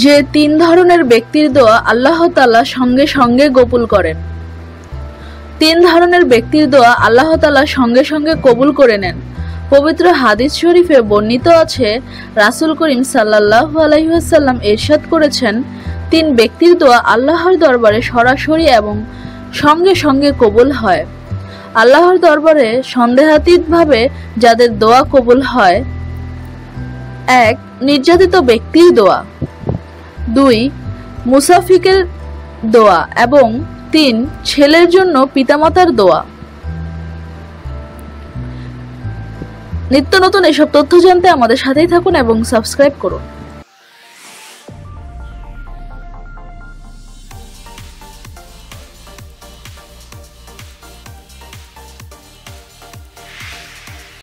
যে তিন ধরনের ব্যক্তির দোয়া আল্লাহ তাআলা সঙ্গে সঙ্গে কবুল করেন। তিন ধরনের ব্যক্তির দোয়া আল্লাহ তাআলা সঙ্গে সঙ্গে কবুল করে নেন। পবিত্র হাদিস শরীফে বর্ণিত আছে, রাসূল করিম সাল্লাল্লাহু আলাইহি ওয়াসাল্লাম ইরশাদ করেছেন, তিন ব্যক্তির দোয়া আল্লাহর দরবারে সরাসরি এবং সঙ্গে সঙ্গে কবুল হয়। আল্লাহর দরবারে সন্দেহাতীতভাবে যাদের দোয়া কবুল হয়: ১. নির্যাতিত ব্যক্তির দোয়া, ২. মুসাফিরের দোয়া এবং ৩. ছেলের জন্য পিতামাতার দোয়া। নিত্য নতুন এসব তথ্য জানতে আমাদের সাথেই থাকুন এবং সাবস্ক্রাইব করুন।